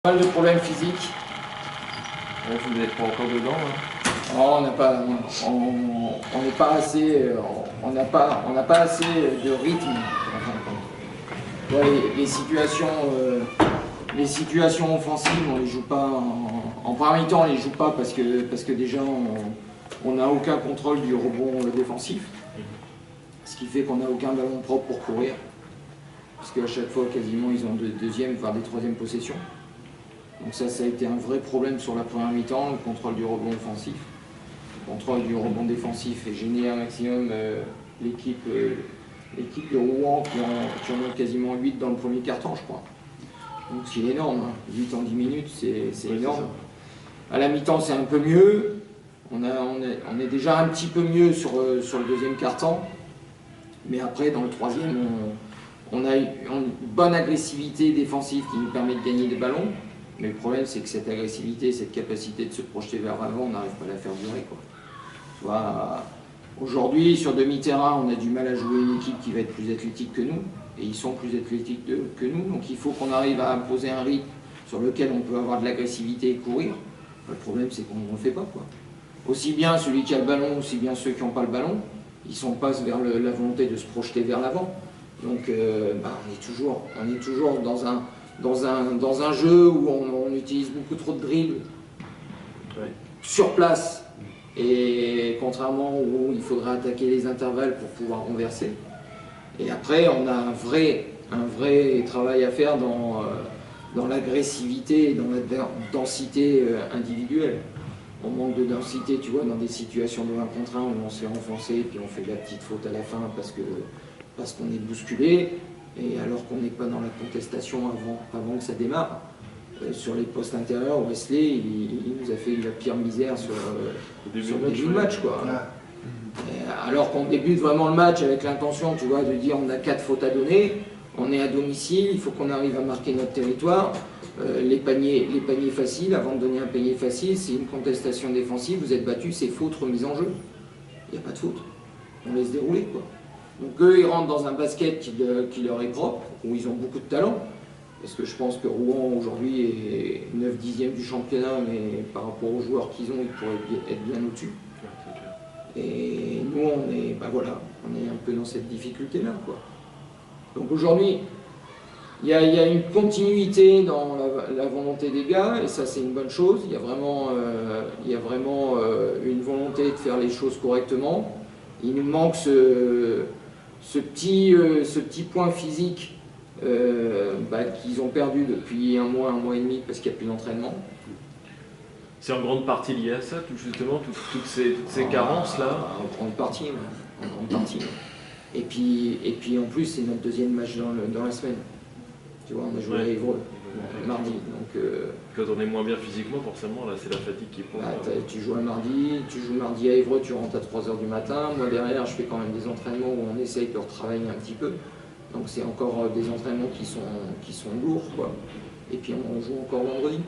Pas mal de problèmes physiques. Vous n'êtes pas encore dedans hein. Non, on n'est pas assez, on n'a pas assez de rythme. Ouais, les situations offensives, on les joue pas en première mi-temps, on les joue pas parce que déjà on n'a aucun contrôle du rebond défensif, ce qui fait qu'on n'a aucun ballon propre pour courir, parce qu'à chaque fois quasiment ils ont de deuxième voire des troisième possessions. Donc ça a été un vrai problème sur la première mi-temps, le contrôle du rebond offensif. Le contrôle du rebond défensif et gêné un maximum l'équipe de Rouen qui en ont quasiment 8 dans le premier quart-temps, je crois. Donc c'est énorme, hein. 8 en 10 minutes, c'est énorme. À la mi-temps, c'est un peu mieux. On est déjà un petit peu mieux sur le deuxième quart-temps. Mais après, dans le troisième, on a une bonne agressivité défensive qui nous permet de gagner des ballons. Mais le problème, c'est que cette agressivité, cette capacité de se projeter vers l'avant, on n'arrive pas à la faire durer, quoi. Aujourd'hui, sur demi-terrain, on a du mal à jouer une équipe qui va être plus athlétique que nous. Et ils sont plus athlétiques que nous. Donc il faut qu'on arrive à imposer un rythme sur lequel on peut avoir de l'agressivité et courir. Le problème, c'est qu'on ne le fait pas, quoi. Aussi bien celui qui a le ballon, aussi bien ceux qui n'ont pas le ballon, ils sont pas vers la volonté de se projeter vers l'avant. Donc on est toujours dans un jeu où on utilise beaucoup trop de drills sur place, et contrairement où il faudrait attaquer les intervalles pour pouvoir renverser. Et après, on a un vrai travail à faire dans l'agressivité et dans la densité individuelle. On manque de densité, tu vois, dans des situations de 1 contre 1 où on se fait renfoncer et puis on fait de la petite faute à la fin parce qu'on est bousculé. Et alors qu'on n'est pas dans la contestation avant que ça démarre, sur les postes intérieurs, Wesley, il nous a fait la pire misère sur le début de match, quoi. Alors qu'on débute vraiment le match avec l'intention, tu vois, de dire on a 4 fautes à donner, on est à domicile, il faut qu'on arrive à marquer notre territoire. Les paniers faciles, avant de donner un panier facile, c'est une contestation défensive, vous êtes battu, c'est faute remise en jeu. Il n'y a pas de faute. On laisse dérouler, quoi. Donc eux, ils rentrent dans un basket qui leur est propre, où ils ont beaucoup de talent. Parce que je pense que Rouen, aujourd'hui, est 9/10e du championnat, mais par rapport aux joueurs qu'ils ont, ils pourraient être bien au-dessus. Et nous, on est un peu dans cette difficulté-là, quoi. Donc aujourd'hui, il y a une continuité dans la volonté des gars, et ça, c'est une bonne chose. Il y a vraiment une volonté de faire les choses correctement. Il nous manque ce petit point physique qu'ils ont perdu depuis un mois et demi parce qu'il n'y a plus d'entraînement. C'est en grande partie lié à ça, justement, toutes ces carences-là. En grande partie. Et puis en plus, c'est notre deuxième match dans la semaine. Tu vois, on a joué à Évreux mardi. Donc, quand on est moins bien physiquement, forcément, là, c'est la fatigue qui prend. Tu joues mardi à Évreux, tu rentres à 3 h du matin. Moi, derrière, je fais quand même des entraînements où on essaye de retravailler un petit peu. Donc, c'est encore des entraînements qui sont lourds, quoi. Et puis, on joue encore vendredi.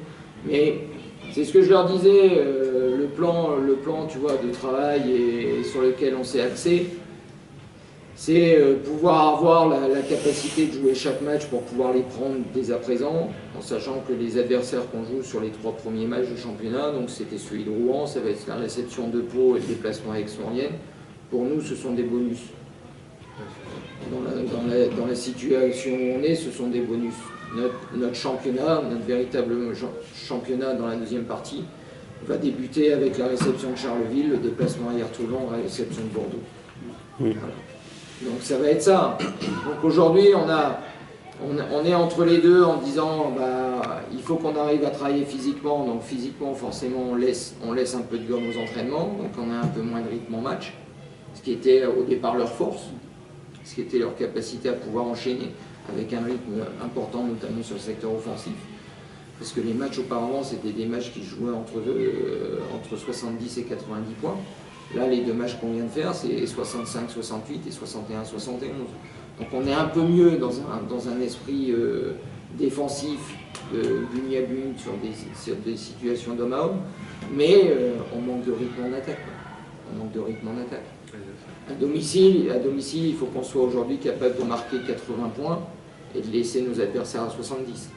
Mais c'est ce que je leur disais, le plan, tu vois, de travail et sur lequel on s'est axé, c'est pouvoir avoir la capacité de jouer chaque match pour pouvoir les prendre dès à présent, en sachant que les adversaires qu'on joue sur les 3 premiers matchs du championnat, donc c'était celui de Rouen, ça va être la réception de Pau et le déplacement à Aix-Maurienne. Pour nous, ce sont des bonus. Dans la situation où on est, ce sont des bonus. Notre championnat, notre véritable championnat dans la deuxième partie, va débuter avec la réception de Charleville, le déplacement à Hier-Toulon, la réception de Bordeaux. Voilà. Donc ça va être ça. Donc aujourd'hui, on est entre les deux en disant il faut qu'on arrive à travailler physiquement. Donc physiquement, forcément, on laisse un peu de gomme aux entraînements. Donc on a un peu moins de rythme en match. Ce qui était au départ leur force, ce qui était leur capacité à pouvoir enchaîner avec un rythme important, notamment sur le secteur offensif. Parce que les matchs auparavant, c'était des matchs qui jouaient entre 70 et 90 points. Là, les 2 matchs qu'on vient de faire, c'est 65-68 et 61-71. Donc on est un peu mieux dans un esprit défensif, but à but, sur des situations d'homme à homme, mais on manque de rythme en attaque. À domicile, il faut qu'on soit aujourd'hui capable de marquer 80 points et de laisser nos adversaires à 70.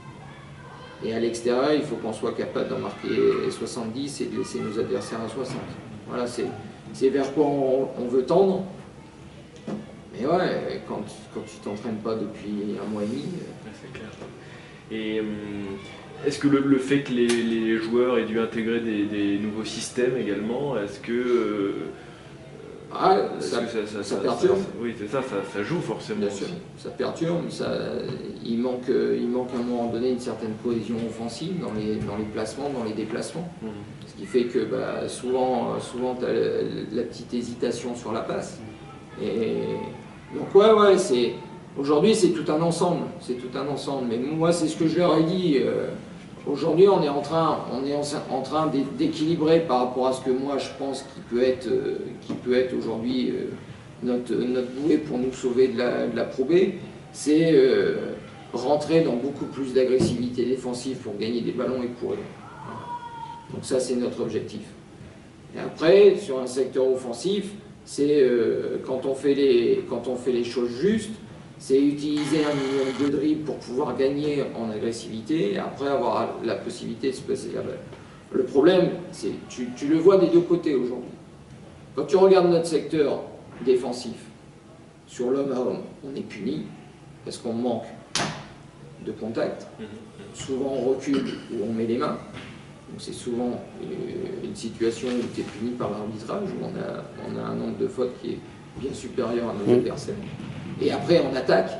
Et à l'extérieur, il faut qu'on soit capable d'en marquer 70 et de laisser nos adversaires à 60. Voilà, c'est vers quoi on veut tendre. Mais ouais, quand tu t'entraînes pas depuis un mois et demi... C'est clair. Et est-ce que le fait que les joueurs aient dû intégrer des nouveaux systèmes également, est-ce que... ça perturbe. Oui, c'est ça, ça joue forcément. Bien sûr, ça perturbe. Il manque à un moment donné une certaine cohésion offensive dans les placements, dans les déplacements. Ce qui fait que souvent tu as la petite hésitation sur la passe. Et donc aujourd'hui c'est tout un ensemble. Mais moi c'est ce que je leur ai dit. Aujourd'hui, on est en train d'équilibrer par rapport à ce que moi je pense qui peut être aujourd'hui notre bouée pour nous sauver de la Pro B. C'est rentrer dans beaucoup plus d'agressivité défensive pour gagner des ballons et courir. Donc ça, c'est notre objectif. Et après, sur un secteur offensif, c'est quand on fait les choses justes, c'est utiliser un minimum de dribble pour pouvoir gagner en agressivité et après avoir la possibilité de se passer la balle. Le problème, c'est tu le vois des deux côtés aujourd'hui. Quand tu regardes notre secteur défensif, sur l'homme à homme, on est puni parce qu'on manque de contact. Souvent on recule ou on met les mains. Donc c'est souvent une situation où tu es puni par l'arbitrage, où on a un nombre de fautes qui est bien supérieur à nos adversaires. Et après, on attaque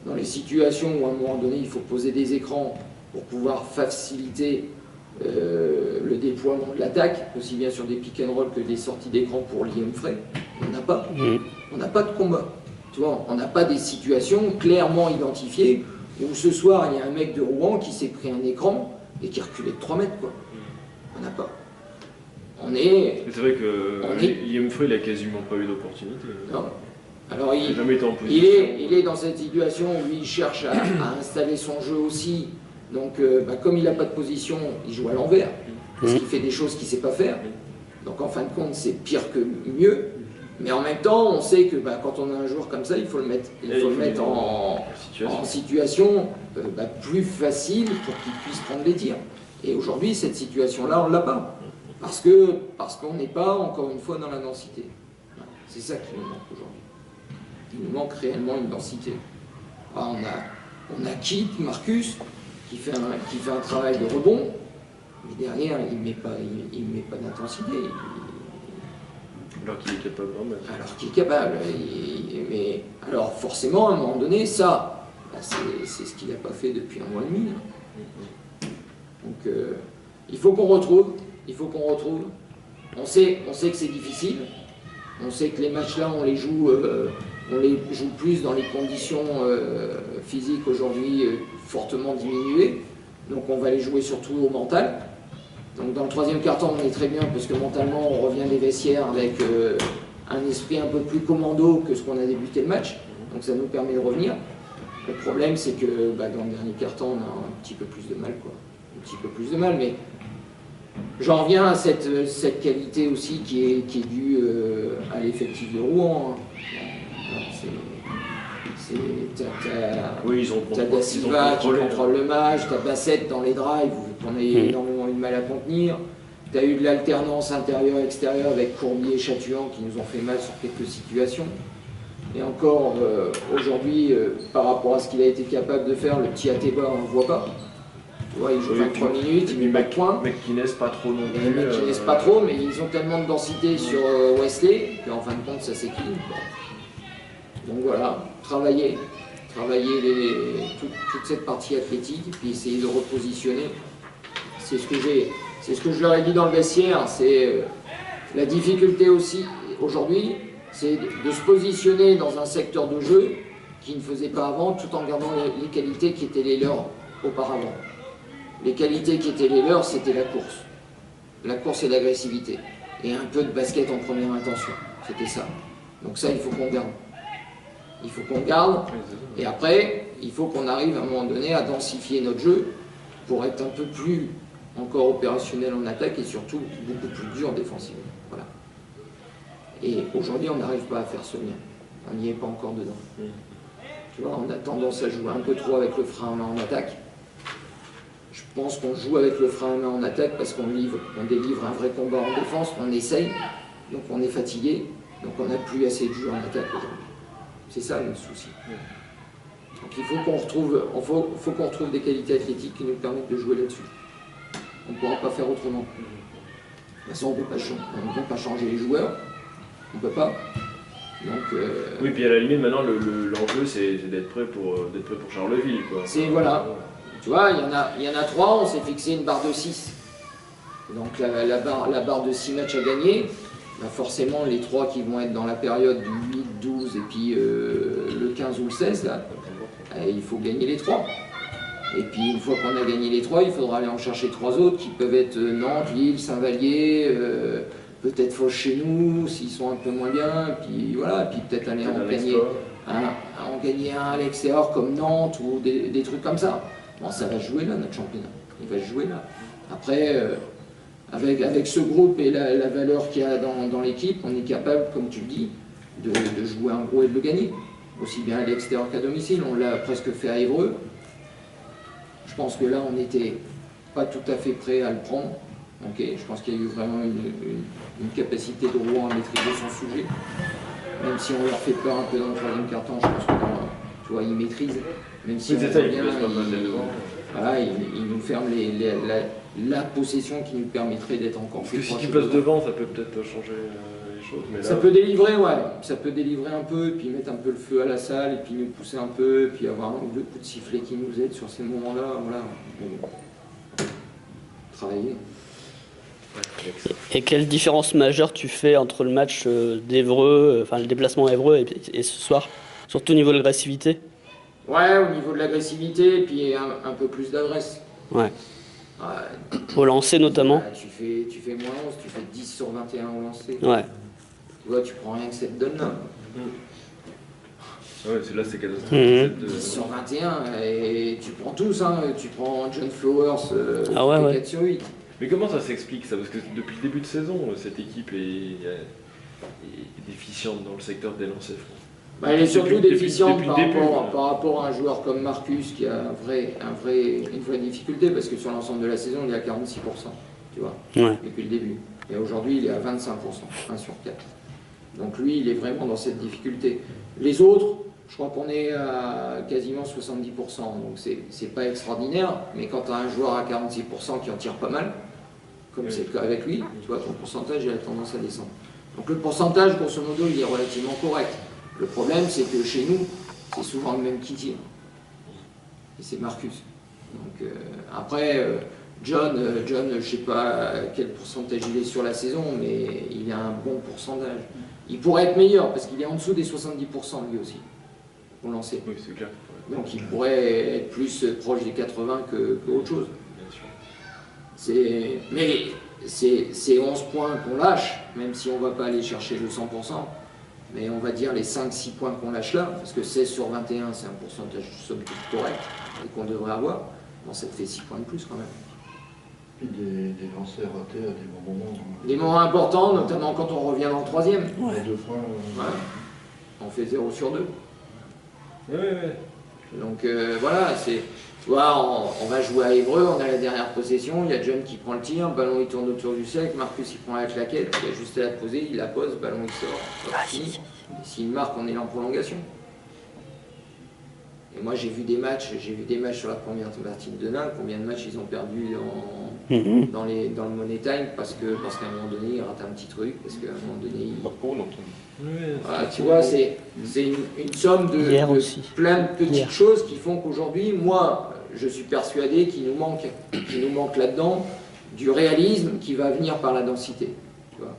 dans les situations où à un moment donné, il faut poser des écrans pour pouvoir faciliter le déploiement de l'attaque, aussi bien sur des pick and roll que des sorties d'écran pour Liam Frey. On n'a pas. On n'a pas de combat. Tu vois, on n'a pas des situations clairement identifiées où ce soir, il y a un mec de Rouen qui s'est pris un écran et qui reculait de 3 mètres. Quoi. On n'a pas. C'est vrai que Liam Frey, il n'a quasiment pas eu d'opportunité. Non. Alors il est dans cette situation où il cherche à installer son jeu aussi. Donc comme il n'a pas de position, il joue à l'envers. Parce qu'il fait des choses qu'il ne sait pas faire. Donc en fin de compte, c'est pire que mieux. Mais en même temps, on sait que quand on a un joueur comme ça, il faut le mettre en situation plus facile pour qu'il puisse prendre les tirs. Et aujourd'hui, cette situation-là, on ne l'a pas. Parce qu'on n'est pas, encore une fois, dans la densité. C'est ça qui nous manque aujourd'hui. Il nous manque réellement une densité. On a Kit, Marcus, qui fait un travail de rebond, mais derrière, il ne met pas d'intensité. Alors qu'il est capable d'en mettre. Alors qu'il est capable. Mais alors forcément, à un moment donné, ça, c'est ce qu'il n'a pas fait depuis un mois et demi. Donc il faut qu'on retrouve. On sait que c'est difficile. On sait que les matchs-là, on les joue plus dans les conditions physiques aujourd'hui fortement diminuées. Donc on va les jouer surtout au mental. Donc dans le troisième quart-temps, on est très bien parce que mentalement, on revient des vestiaires avec un esprit un peu plus commando que ce qu'on a débuté le match. Donc ça nous permet de revenir. Le problème, c'est que dans le dernier quart-temps, on a un petit peu plus de mal, quoi. Un petit peu plus de mal, mais j'en reviens à cette qualité aussi qui est due à l'effectif de Rouen. T'as Da Silva qui contrôle le match, t'as Bassett dans les drives, qu'on a énormément eu de mal à contenir. T'as eu de l'alternance intérieure-extérieure avec Courbier et Chathuan qui nous ont fait mal sur quelques situations. Et encore aujourd'hui, par rapport à ce qu'il a été capable de faire, le petit Ateba, on ne le voit pas. Tu vois, il joue 23 minutes, il met pas de points. Mec qui naissent pas trop non plus. Mec qui naissent pas trop, mais ils ont tellement de densité sur Wesley qu'en fin de compte, ça s'équilibre. Donc voilà, travailler toute cette partie athlétique, puis essayer de repositionner. C'est ce que je leur ai dit dans le vestiaire, c'est la difficulté aussi aujourd'hui, c'est de se positionner dans un secteur de jeu qui ne faisait pas avant, tout en gardant les qualités qui étaient les leurs auparavant. Les qualités qui étaient les leurs, c'était la course et l'agressivité, et un peu de basket en première intention, c'était ça. Donc ça, il faut qu'on garde. Et après, il faut qu'on arrive à un moment donné à densifier notre jeu pour être un peu plus encore opérationnel en attaque et surtout beaucoup plus dur défensivement. Voilà. Et aujourd'hui, on n'arrive pas à faire ce lien. On n'y est pas encore dedans. Tu vois, on a tendance à jouer un peu trop avec le frein en attaque. Je Je pense qu'on joue avec le frein à main en attaque parce qu'on délivre un vrai combat en défense, on essaye, donc on est fatigué, donc on n'a plus assez de jeu en attaque aujourd'hui. C'est ça le souci. Donc il faut qu'on retrouve des qualités athlétiques qui nous permettent de jouer là-dessus. On ne pourra pas faire autrement. De toute façon, on ne peut pas changer les joueurs, on ne peut pas. Donc, oui, puis à la limite, maintenant, l'enjeu, c'est d'être prêt pour Charleville, quoi. C'est, voilà. Tu vois, il y en a 3, on s'est fixé une barre de 6. Donc la barre de 6 matchs à gagner, bah forcément les 3 qui vont être dans la période du 8, 12 et puis le 15 ou le 16, là, il faut gagner les 3. Et puis une fois qu'on a gagné les 3, il faudra aller en chercher 3 autres qui peuvent être Nantes, Lille, Saint-Vallier, peut-être Foch chez nous s'ils sont un peu moins bien, puis voilà, puis peut-être aller en gagner un à l'extérieur comme Nantes ou des trucs comme ça. Bon, ça va se jouer là, notre championnat. Il va se jouer là. Après, avec ce groupe et la valeur qu'il y a dans l'équipe, on est capable, comme tu le dis, de jouer un gros et de le gagner. Aussi bien à l'extérieur qu'à domicile. On l'a presque fait à Évreux. Je pense que là, on n'était pas tout à fait prêt à le prendre. Okay. Je pense qu'il y a eu vraiment une capacité de Rouen à maîtriser son sujet. Même si on leur fait peur un peu dans le troisième quart-temps, je pense que tu vois, ils maîtrisent. Même si ils nous ferment la possession qui nous permettrait d'être encore plus proche. Parce que si tu passes devant, ça peut peut-être changer les choses. Mais là... Ça peut délivrer, ouais. Ça peut délivrer un peu, puis mettre un peu le feu à la salle, et puis nous pousser un peu, puis avoir un ou deux coups de sifflet qui nous aident sur ces moments-là. Voilà. Travailler. Et quelle différence majeure tu fais entre le match d'Évreux, enfin le déplacement à Évreux et ce soir, surtout au niveau de l'agressivité? Ouais, au niveau de l'agressivité, et puis un peu plus d'adresse. Ouais. Au lancer notamment. Tu fais moins 11, tu fais 10 sur 21 au lancer. Ouais. Tu vois, tu prends rien que cette donne-là. Ouais, là c'est catastrophique. 10 sur 21, et tu prends tous, hein. Tu prends John Flowers, 4 sur 8. Mais comment ça s'explique ça? Parce que depuis le début de saison, cette équipe est déficiente dans le secteur des lancers francs. Bah, elle est surtout déficiente par rapport à un joueur comme Marcus qui a une vraie difficulté parce que sur l'ensemble de la saison il est à 46%, tu vois, depuis le début. Et aujourd'hui il est à 25%, 1 sur 4. Donc lui il est vraiment dans cette difficulté. Les autres, je crois qu'on est à quasiment 70%, donc c'est pas extraordinaire, mais quand tu as un joueur à 46% qui en tire pas mal, comme c'est le cas avec lui, tu vois, ton pourcentage il a tendance à descendre. Donc le pourcentage grosso modo il est relativement correct. Le problème, c'est que chez nous, c'est souvent le même qui tire. Et c'est Marcus. Donc, après, John, je ne sais pas quel pourcentage il est sur la saison, mais il a un bon pourcentage. Il pourrait être meilleur, parce qu'il est en dessous des 70% lui aussi, pour lancer. Oui, c'est clair. Donc il pourrait être plus proche des 80 qu'autre chose. Bien sûr. Mais c'est 11 points qu'on lâche, même si on ne va pas aller chercher le 100%. Mais on va dire les 5-6 points qu'on lâche là, parce que 16 sur 21, c'est un pourcentage somme toute correct et qu'on devrait avoir. Bon, ça te fait 6 points de plus quand même. Puis des lancers ratés à des bons moments. Des moments importants, notamment quand on revient dans le troisième. Ouais. 2 points. On fait 0 sur 2. Ouais. Donc voilà, tu vois, on va jouer à Évreux, on a la dernière possession, il y a John qui prend le tir, le ballon il tourne autour du cercle, Marcus il prend la claquette, il a juste à la poser, il la pose, le ballon il sort, fini. Et s'il marque, on est en prolongation. Et moi j'ai vu des matchs sur la première partie de Denain, combien de matchs ils ont perdu dans le Money Time parce qu'à un moment donné ils ratent un petit truc, parce qu'à un moment donné voilà, tu vois, c'est une somme de plein de petites choses qui font qu'aujourd'hui, moi je suis persuadé qu'il nous manque là-dedans du réalisme qui va venir par la densité. Tu vois.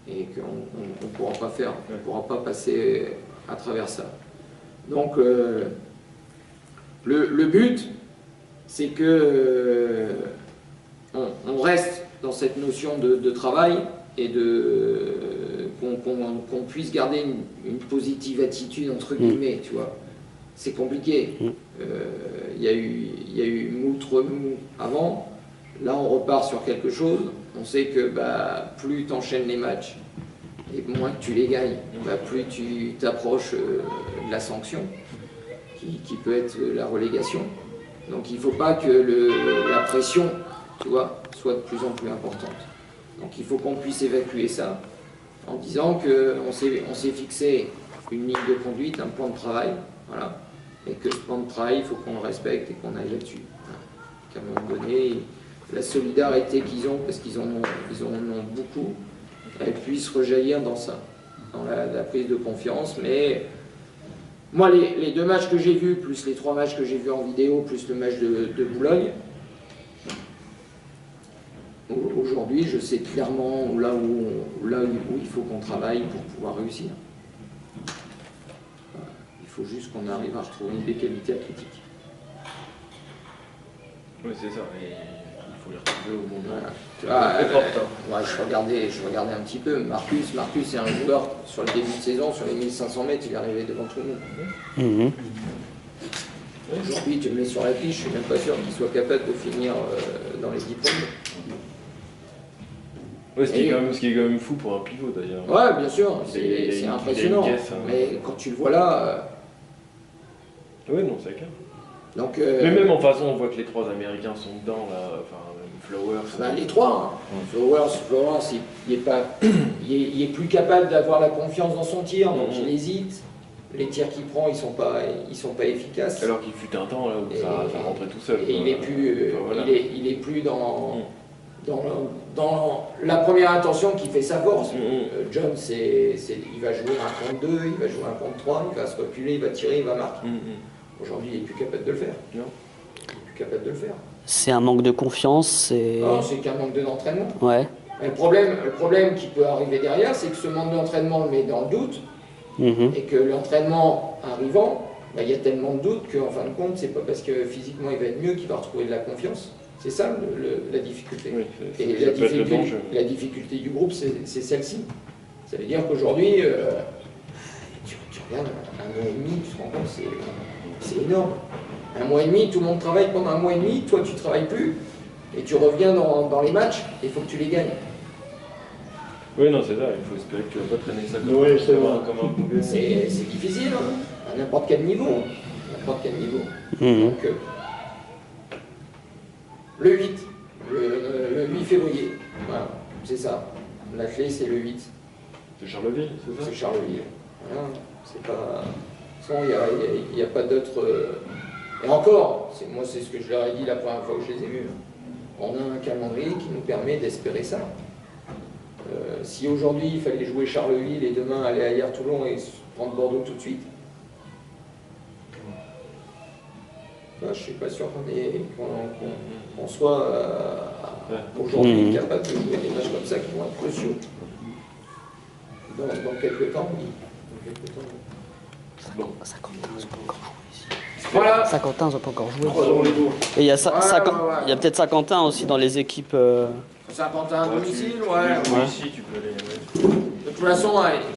Et qu'on ne pourra pas faire, on ne pourra pas passer à travers ça. Donc le but, c'est que on reste dans cette notion de travail et qu'on puisse garder une positive attitude entre guillemets, tu vois. C'est compliqué. Il y a eu mou avant. Là, on repart sur quelque chose. On sait que plus tu enchaînes les matchs et moins que tu les gagnes, plus tu t'approches de la sanction, qui peut être la relégation. Donc il ne faut pas que la pression, tu vois, soit de plus en plus importante. Donc il faut qu'on puisse évacuer ça en disant qu'on s'est fixé une ligne de conduite, un plan de travail, voilà, et que ce plan de travail, il faut qu'on le respecte et qu'on aille là-dessus. Voilà. Qu'à un moment donné, la solidarité qu'ils ont, parce qu'ils en ont beaucoup, elle puisse rejaillir dans ça, dans la prise de confiance. Mais moi, les 2 matchs que j'ai vus, plus les 3 matchs que j'ai vus en vidéo, plus le match de Boulogne, aujourd'hui, je sais clairement là où il faut qu'on travaille pour pouvoir réussir. Il faut juste qu'on arrive à retrouver des qualités athlétiques. Oui, c'est ça. Et il faut les retrouver au bon moment. Voilà. Je regardais un petit peu. Marcus, c'est un joueur, sur le début de saison, sur les 1500 mètres, il est arrivé devant tout le monde. Aujourd'hui, tu le mets sur la fiche, je suis même pas sûr qu'il soit capable de finir dans les 10 premiers. Ouais, ce qui est quand même fou pour un pivot d'ailleurs. Ouais, bien sûr, c'est impressionnant. Caisse, hein. Mais quand tu le vois là. Oui, non, c'est clair. Donc, mais même en façon, on voit que les 3 Américains sont dedans, là. Enfin, Flowers. Ben, les 3. Hein. Flowers, il est plus capable d'avoir la confiance dans son tir, donc il hésite. Les tirs qu'il prend, ils sont pas efficaces. Alors qu'il fut un temps là où ça rentrait tout seul. Et il est plus dans la première intention qui fait sa force. John, il va jouer un contre 2, il va jouer un contre 3, il va se reculer, il va tirer, il va marquer. Aujourd'hui, il n'est plus capable de le faire. Non. Il n'est plus capable de le faire. C'est un manque de confiance. Non, c'est qu'un manque d'entraînement. Ouais. Le problème qui peut arriver derrière, c'est que ce manque d'entraînement le met dans le doute, et que l'entraînement arrivant, il y a tellement de doutes qu'en fin de compte, c'est pas parce que physiquement il va être mieux qu'il va retrouver de la confiance. C'est ça la difficulté. Oui, et la difficulté du groupe, c'est celle-ci. Ça veut dire qu'aujourd'hui, tu regardes un mois et demi, tu te rends compte, c'est énorme. Un mois et demi, tout le monde travaille pendant un mois et demi, toi tu ne travailles plus, et tu reviens dans les matchs, et il faut que tu les gagnes. Oui, non, c'est ça, il faut espérer que tu ne vas pas traîner ça comme un boulet. C'est difficile, hein, à n'importe quel niveau. Donc, le 8, le 8 février, voilà, c'est ça. La clé, c'est le 8. C'est Charleville, c'est ça? C'est Charleville. Voilà, c'est pas... il n'y a pas d'autre... Et encore, moi c'est ce que je leur ai dit la première fois que je les ai vus. On a un calendrier qui nous permet d'espérer ça. Si aujourd'hui il fallait jouer Charleville et demain aller à Hyères-Toulon et prendre Bordeaux tout de suite, je ne suis pas sûr qu'on soit aujourd'hui capable de jouer des matchs comme ça qui vont être cruciaux. Dans quelques temps, oui. Bon. Saint-Quentin, ils n'ont pas encore joué ici. Voilà. Saint-Quentin, ils n'ont pas encore joué. Et il y a peut-être Saint-Quentin aussi dans les équipes. Saint-Quentin à domicile, ouais. Ici, tu peux aller. De toute façon,